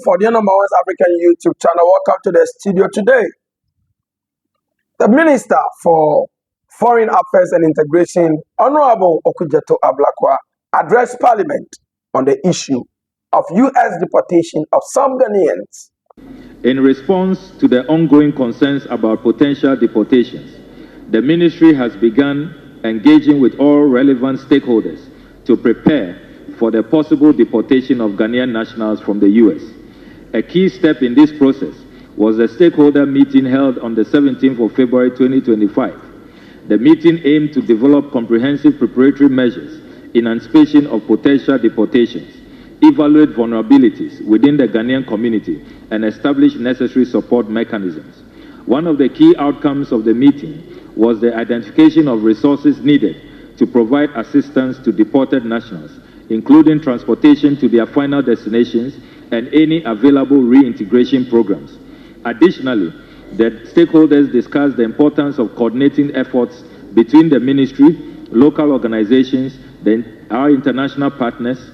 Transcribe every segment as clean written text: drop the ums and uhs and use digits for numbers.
for the number one African YouTube channel. Welcome to the studio today. The Minister for Foreign Affairs and Integration, Honorable Okudzeto Ablakwa, addressed Parliament on the issue of U.S. deportation of some Ghanaians. In response to the ongoing concerns about potential deportations, the Ministry has begun engaging with all relevant stakeholders to prepare for the possible deportation of Ghanaian nationals from the U.S. A key step in this process was the stakeholder meeting held on the 17th of February 2025. The meeting aimed to develop comprehensive preparatory measures in anticipation of potential deportations, evaluate vulnerabilities within the Ghanaian community, and establish necessary support mechanisms. One of the key outcomes of the meeting was the identification of resources needed to provide assistance to deported nationals, including transportation to their final destinations and any available reintegration programs. Additionally, the stakeholders discussed the importance of coordinating efforts between the ministry, local organizations, our international partners,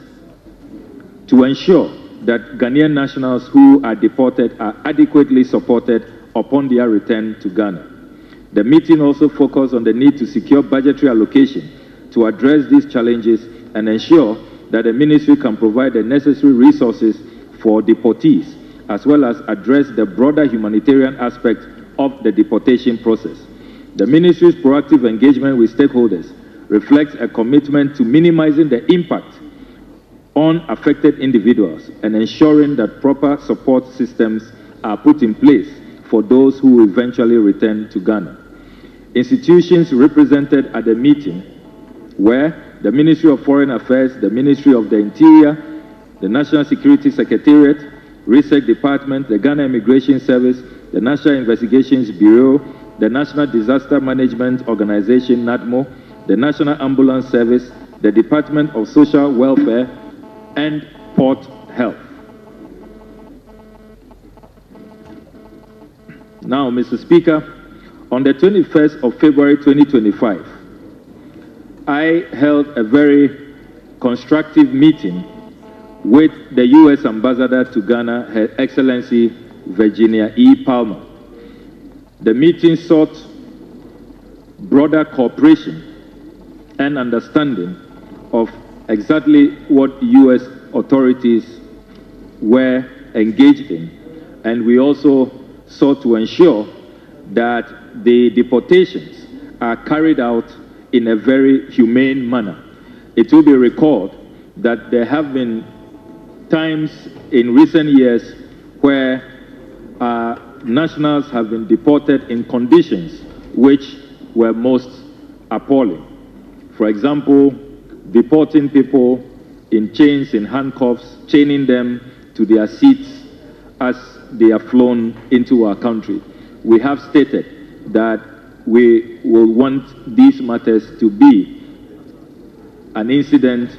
to ensure that Ghanaian nationals who are deported are adequately supported upon their return to Ghana. The meeting also focused on the need to secure budgetary allocation to address these challenges and ensure that the ministry can provide the necessary resources for deportees, as well as address the broader humanitarian aspect of the deportation process. The ministry's proactive engagement with stakeholders reflects a commitment to minimizing the impact on affected individuals and ensuring that proper support systems are put in place for those who eventually return to Ghana. Institutions represented at the meeting were the Ministry of Foreign Affairs, the Ministry of the Interior, the National Security Secretariat, Research Department, the Ghana Immigration Service, the National Investigations Bureau, the National Disaster Management Organization, NADMO, the National Ambulance Service, the Department of Social Welfare, and Port Health. Now, Mr. Speaker, on the 21st of February 2025, I held a very constructive meeting with the U.S. Ambassador to Ghana, Her Excellency Virginia E. Palmer. The meeting sought broader cooperation and understanding of exactly what U.S. authorities were engaged in, and we also sought to ensure that the deportations are carried out in a very humane manner. It will be recalled that there have been times in recent years where nationals have been deported in conditions which were most appalling. For example, deporting people in chains, in handcuffs, chaining them to their seats as they are flown into our country. We have stated that we will want these matters to be an incident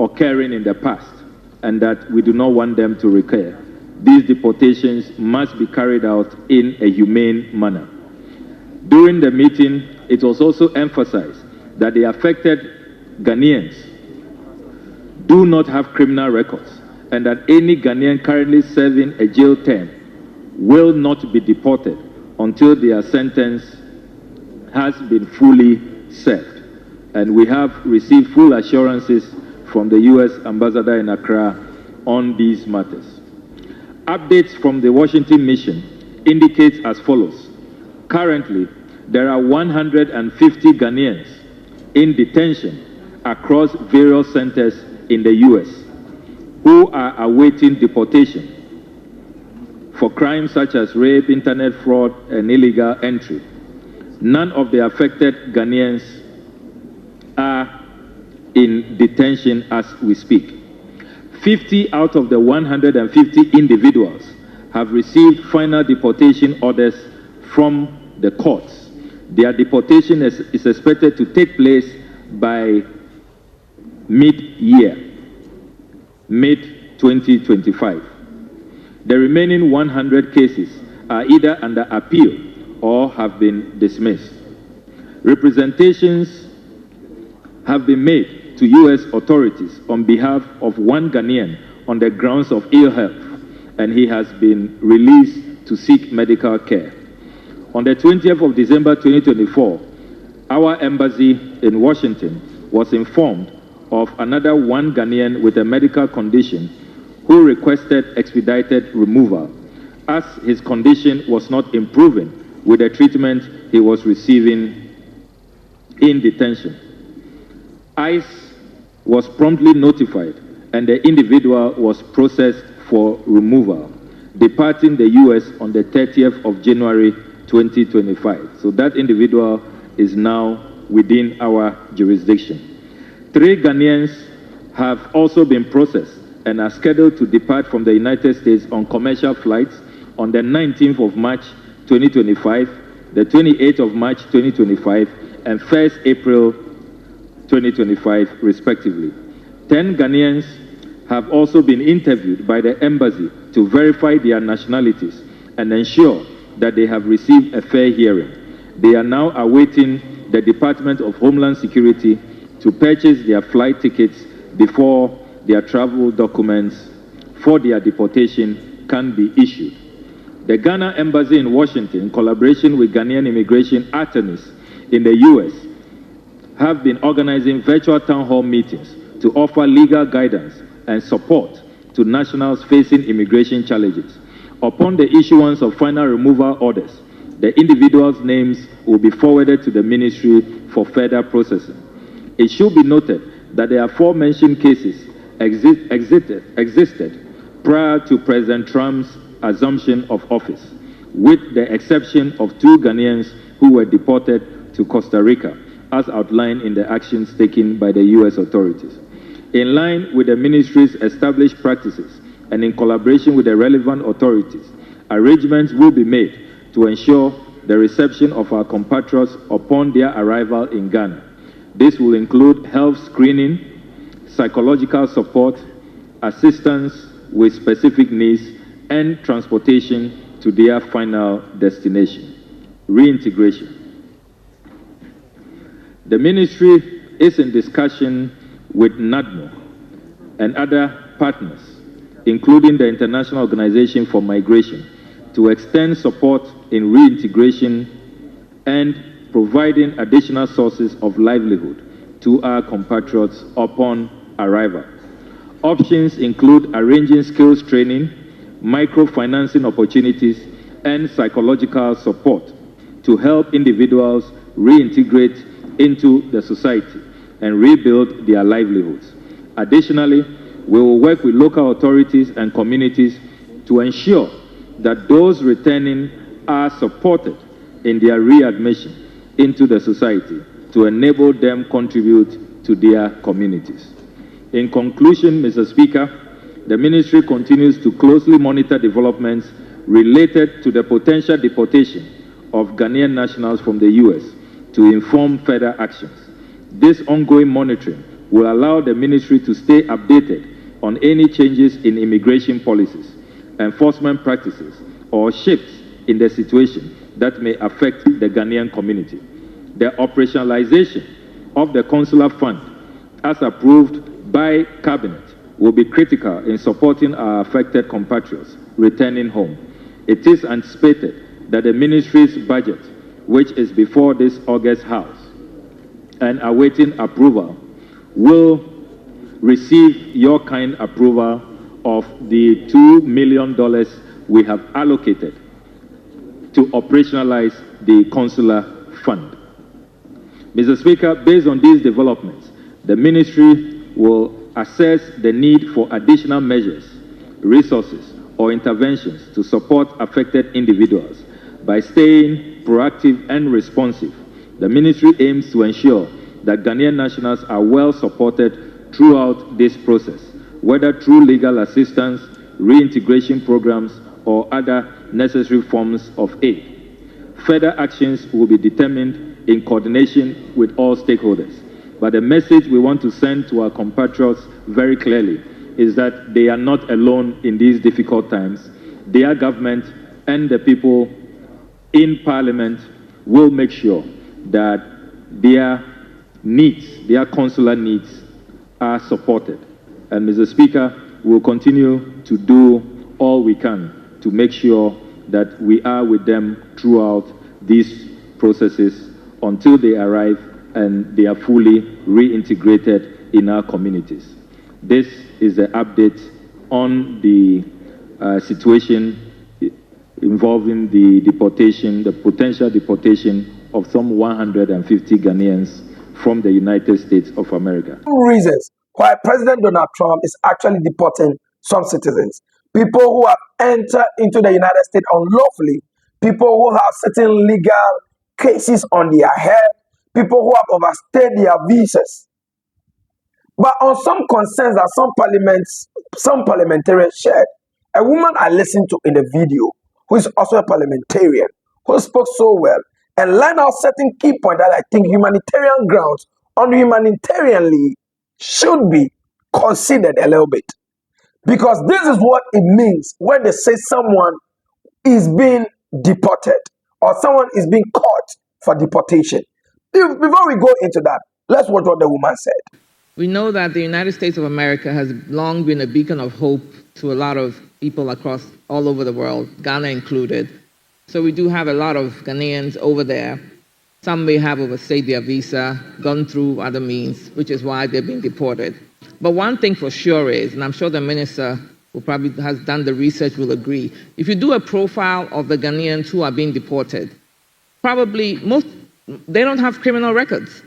occurring in the past, and that we do not want them to recur. These deportations must be carried out in a humane manner. During the meeting, it was also emphasized that the affected Ghanaians do not have criminal records, and that any Ghanaian currently serving a jail term will not be deported until their sentence has been fully served. And we have received full assurances from the U.S. Ambassador in Accra on these matters. Updates from the Washington mission indicates as follows. Currently, there are 150 Ghanaians in detention across various centers in the U.S. who are awaiting deportation for crimes such as rape, internet fraud, and illegal entry. None of the affected Ghanaians are in detention as we speak. 50 out of the 150 individuals have received final deportation orders from the courts. Their deportation is expected to take place by mid-year, mid-2025. The remaining 100 cases are either under appeal or have been dismissed. Representations have been made to U.S. authorities on behalf of one Ghanaian on the grounds of ill health, and he has been released to seek medical care. On the 20th of December 2024, our embassy in Washington was informed of another one Ghanaian with a medical condition who requested expedited removal, as his condition was not improving with the treatment he was receiving in detention. ICE was promptly notified and the individual was processed for removal, departing the U.S. on the 30th of January 2025. So that individual is now within our jurisdiction. 3 Ghanaians have also been processed and are scheduled to depart from the United States on commercial flights on the 19th of March 2025, the 28th of March 2025, and 1st April 2025, respectively. 10 Ghanaians have also been interviewed by the embassy to verify their nationalities and ensure that they have received a fair hearing. They are now awaiting the Department of Homeland Security to purchase their flight tickets before their travel documents for their deportation can be issued. The Ghana Embassy in Washington, in collaboration with Ghanaian immigration attorneys in the U.S., have been organizing virtual town hall meetings to offer legal guidance and support to nationals facing immigration challenges. Upon the issuance of final removal orders, the individuals' names will be forwarded to the ministry for further processing. It should be noted that the aforementioned cases existed prior to President Trump's assumption of office, with the exception of 2 Ghanaians who were deported to Costa Rica, as outlined in the actions taken by the U.S. authorities. In line with the ministry's established practices and in collaboration with the relevant authorities, arrangements will be made to ensure the reception of our compatriots upon their arrival in Ghana. This will include health screening, psychological support, assistance with specific needs, and transportation to their final destination. Reintegration. The ministry is in discussion with NADMO and other partners, including the International Organization for Migration, to extend support in reintegration and providing additional sources of livelihood to our compatriots upon arrival. Options include arranging skills training, microfinancing opportunities, and psychological support to help individuals reintegrate into the society and rebuild their livelihoods. Additionally, we will work with local authorities and communities to ensure that those returning are supported in their readmission into the society to enable them contribute to their communities. In conclusion, Mr. Speaker, the ministry continues to closely monitor developments related to the potential deportation of Ghanaian nationals from the U.S. to inform further actions. This ongoing monitoring will allow the ministry to stay updated on any changes in immigration policies, enforcement practices, or shifts in the situation that may affect the Ghanaian community. The operationalization of the consular fund, as approved by Cabinet, will be critical in supporting our affected compatriots returning home. It is anticipated that the ministry's budget, which is before this August House and awaiting approval, will receive your kind approval of the $2 million we have allocated to operationalize the consular fund. Mr. Speaker, based on these developments, the ministry will assess the need for additional measures, resources, or interventions to support affected individuals. By staying proactive and responsive, the ministry aims to ensure that Ghanaian nationals are well supported throughout this process, whether through legal assistance, reintegration programs, or other necessary forms of aid. Further actions will be determined in coordination with all stakeholders. But the message we want to send to our compatriots very clearly is that they are not alone in these difficult times. Their government and the people in Parliament will make sure that their needs, their consular needs, are supported. And Mr. Speaker, we'll continue to do all we can to make sure that we are with them throughout these processes until they arrive and they are fully reintegrated in our communities. This is an update on the situation involving the deportation, the potential deportation of some 150 Ghanaians from the United States of America. Reasons why President Donald Trump is actually deporting some citizens. People who have entered into the United States unlawfully, people who have certain legal cases on their head, people who have overstayed their visas. But on some concerns that some parliamentarians shared, a woman I listened to in the video, who is also a parliamentarian, who spoke so well and lined out certain key points that I think humanitarian grounds on humanitarianly should be considered a little bit. Because this is what it means when they say someone is being deported or someone is being caught for deportation. Before we go into that, let's watch what the woman said. We know that the United States of America has long been a beacon of hope to a lot of people across all over the world, Ghana included. So we do have a lot of Ghanaians over there. Some may have overstayed their visa, gone through other means, which is why they're being deported. But one thing for sure is, and I'm sure the minister who probably has done the research will agree, if you do a profile of the Ghanaians who are being deported, probably they don't have criminal records.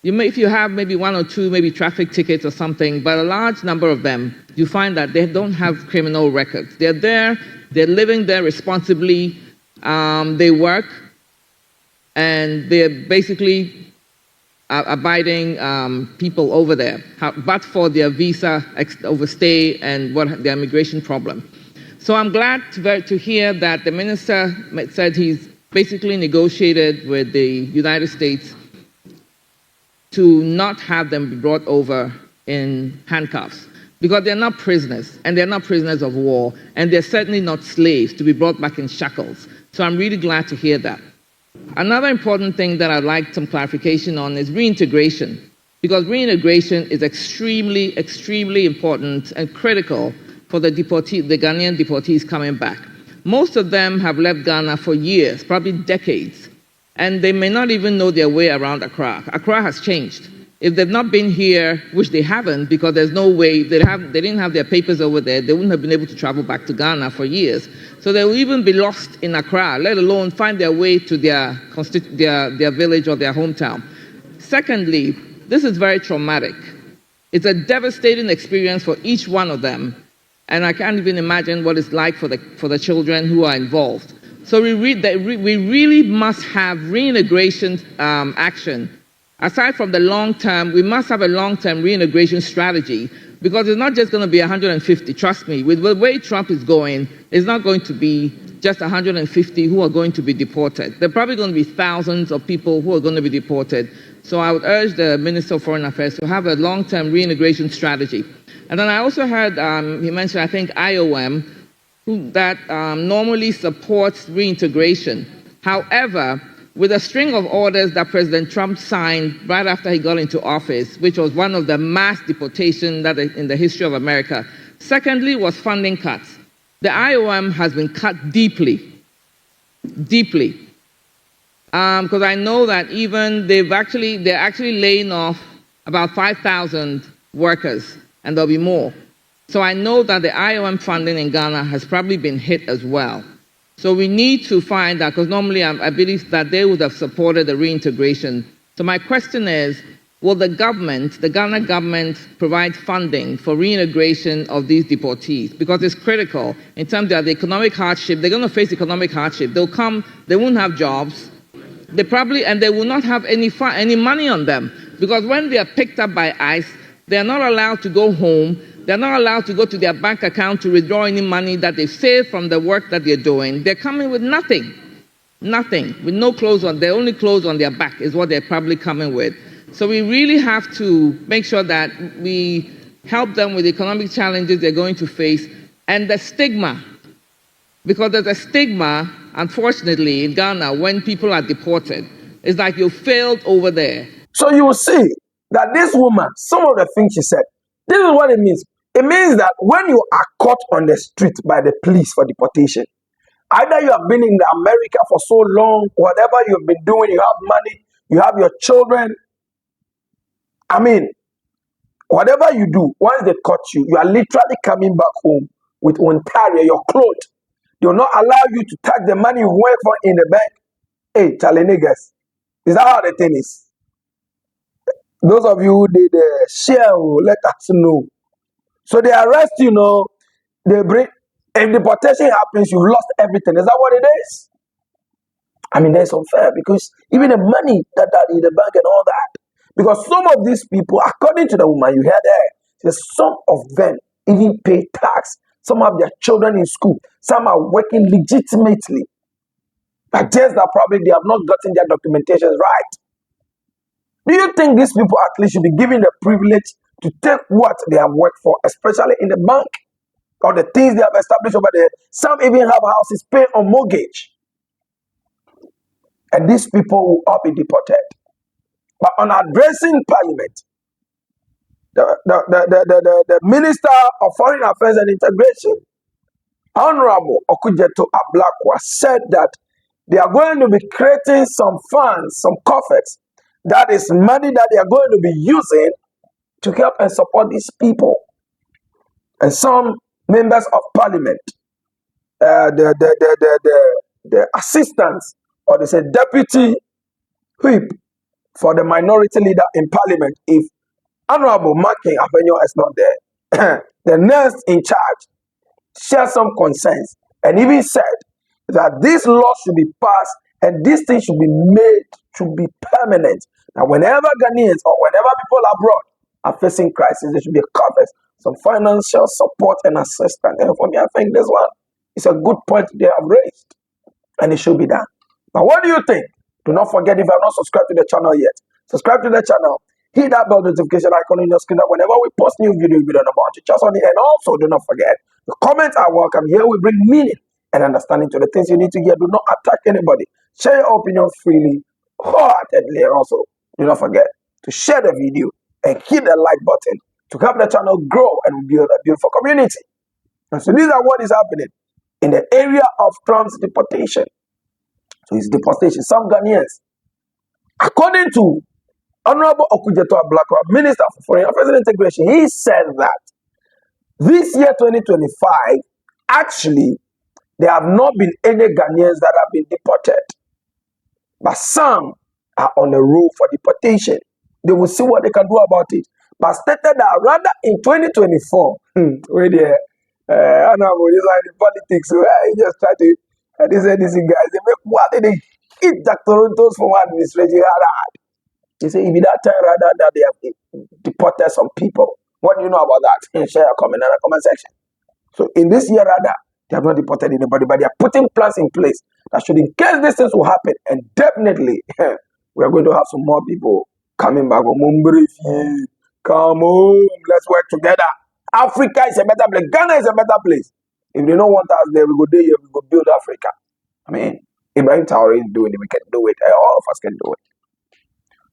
If you have maybe one or two, maybe traffic tickets or something, but a large number of them, you find that they don't have criminal records. They're there, they're living there responsibly, they work, and they're basically abiding people over there, but for their visa overstay and their immigration problem. So I'm glad to hear that the minister said he's basically negotiated with the United States to not have them be brought over in handcuffs, because they're not prisoners, and they're not prisoners of war, and they're certainly not slaves to be brought back in shackles. So I'm really glad to hear that. Another important thing that I'd like some clarification on is reintegration, because reintegration is extremely, extremely important and critical for the Ghanaian deportees coming back. Most of them have left Ghana for years, probably decades, and they may not even know their way around Accra. Accra has changed. If they've not been here, which they haven't, because there's no way, they didn't have their papers over there, they wouldn't have been able to travel back to Ghana for years. So they will even be lost in Accra, let alone find their way to their village or their hometown. Secondly, this is very traumatic. It's a devastating experience for each one of them, and I can't even imagine what it's like for the children who are involved. So we really must have reintegration action. Aside from the long term, we must have a long-term reintegration strategy, because it's not just going to be 150. Trust me, with the way Trump is going, it's not going to be just 150 who are going to be deported. There are probably going to be thousands of people who are going to be deported. So I would urge the Minister of Foreign Affairs to have a long-term reintegration strategy. And then I also heard he mentioned, I think, IOM, that normally supports reintegration. However, with a string of orders that President Trump signed right after he got into office, which was one of the mass deportations in the history of America. Secondly was funding cuts. The IOM has been cut deeply, deeply. Because I know that even they're actually laying off about 5,000 workers, and there'll be more. So I know that the IOM funding in Ghana has probably been hit as well. So we need to find that, because normally I believe that they would have supported the reintegration. So my question is, will the Ghana government, provide funding for reintegration of these deportees? Because it's critical in terms of the economic hardship. They're going to face economic hardship. They'll come, they won't have jobs. They will not have any money on them. Because when they are picked up by ICE, they're not allowed to go home. They're not allowed to go to their bank account to withdraw any money that they've saved from the work that they're doing. They're coming with nothing, with no clothes on. Their only clothes on their back is what they're probably coming with. So we really have to make sure that we help them with the economic challenges they're going to face, and the stigma. Because there's a stigma, unfortunately, in Ghana when people are deported. It's like you failed over there. So you will see that this woman, some of the things she said, this is what it means. It means that when you are caught on the street by the police for deportation, either you have been in America for so long, whatever you've been doing, you have money, you have your children. I mean, whatever you do, once they caught you, you are literally coming back home with Ontario, your clothes. They will not allow you to touch the money you work for in the bank. Hey, Charlie niggas. Is that how the thing is? Those of you who did share, let us know. So they arrest you, they bring, if deportation happens, you've lost everything. Is that what it is? I mean, that's unfair because even the money that are in the bank and all that, because some of these people, according to the woman you heard there, some of them even pay tax. Some have their children in school. Some are working legitimately. But just that probably they have not gotten their documentations right. Do you think these people at least should be given the privilege to take what they have worked for, especially in the bank, or the things they have established over there? Some even have houses paid on mortgage. And these people will all be deported. But on addressing Parliament, the Minister of Foreign Affairs and Integration, Honorable Okujeto Ablakwa, said that they are going to be creating some funds, some coffers, that is money that they are going to be using to help and support these people. And some members of Parliament, the assistants, or they say deputy whip for the minority leader in Parliament, if Honorable Makin Avenio is not there, the nurse in charge shared some concerns and even said that this law should be passed and this thing should be made to be permanent. Now, whenever Ghanaians or whenever people abroad are facing crisis, there should be a cover, some financial support and assistance. And for me, I think this one is a good point they have raised, and it should be done. Now, what do you think? Do not forget, if you have not subscribed to the channel yet, subscribe to the channel. Hit that bell notification icon on your screen that whenever we post new videos, we don't know about you. Just on it. And also, do not forget, the comments are welcome. Here we bring meaning and understanding to the things you need to hear. Do not attack anybody. Share your opinion freely, wholeheartedly. And also, do not forget to share the video and hit the like button to help the channel grow and build a beautiful community. And so these are what is happening in the area of Trump's deportation. So it's deportation. Some Ghanaians, according to Honorable Okujeto Ablakwa, Minister for Foreign Affairs and Integration, he said that this year 2025, actually, there have not been any Ghanaians that have been deported. But some are on the road for deportation. They will see what they can do about it. But stated that rather in 2024, where the Honorable is like the politics, he just try to, they say this guys, they make what they hit Jack Toronto's for one administration hard. They say, if that time rather that they have deported some people, what do you know about that? And share a comment in the comment section. So in this year rather, they have not deported anybody, but they are putting plans in place that should, in case these things will happen, and definitely we are going to have some more people coming back. Come on, let's work together. Africa is a better place. Ghana is a better place. If they don't want us there, we go there, we go build Africa. I mean, Ibrahim Traore is doing it, we can do it, all of us can do it.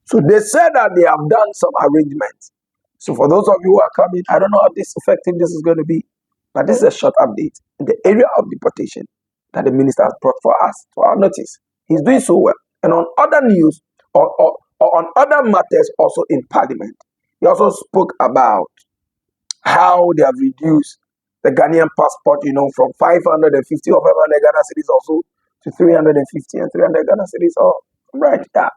So they said that they have done some arrangements. So for those of you who are coming, I don't know how effective this is going to be, but this is a short update in the area of deportation that the minister has brought for us, to our notice. He's doing so well. And on other news, or on other matters also in Parliament, he also spoke about how they have reduced the Ghanaian passport, from 550 or 500 Ghana cedis also to 350 and 300 Ghana cedis. Oh, right, yeah.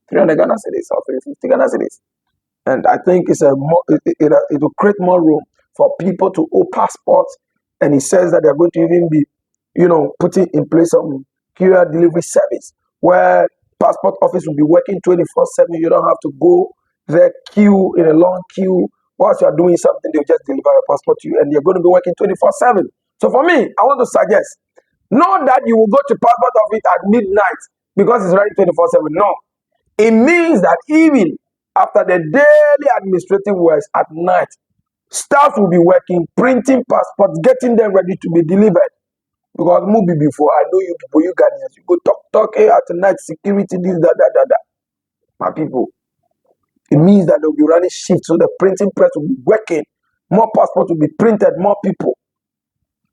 300 Ghana cedis or 350 Ghana cedis. And I think it will create more room for people to hold passports. And he says that they're going to even be, putting in place some courier delivery service where passport office will be working 24/7. You don't have to go there, queue in a long queue. Whilst you are doing something, they'll just deliver your passport to you, and you're going to be working 24/7. So for me, I want to suggest, not that you will go to passport office at midnight because it's running 24/7. No. It means that even after the daily administrative works at night, staff will be working, printing passports, getting them ready to be delivered. Because maybe before, I know you people, you Ghanaians, you go talk at night, security, this, that. My people, it means that they'll be running shifts, so the printing press will be working. more passports will be printed, more people.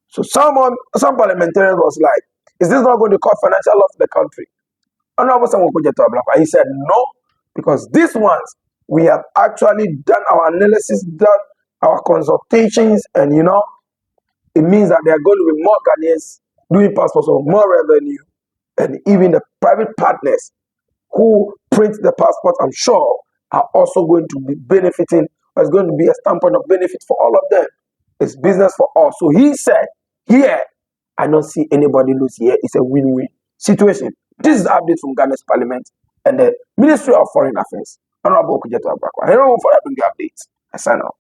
So some parliamentarians was like, is this not going to cause financial loss to the country? Honorable Samuel Okudzeto Ablakwa, he said no, because these ones, we have actually done our analysis, done our consultations, and it means that there are going to be more Ghanaians doing passports or more revenue, and even the private partners who print the passport, I'm sure, are also going to be benefiting. There's going to be a standpoint of benefit for all of them. It's business for all. So he said, here, I don't see anybody lose here. It's a win-win situation. This is the update from Ghana's Parliament and the Ministry of Foreign Affairs. Honorable Okudzeto Ablakwa. I don't know for bring the updates. I sign out.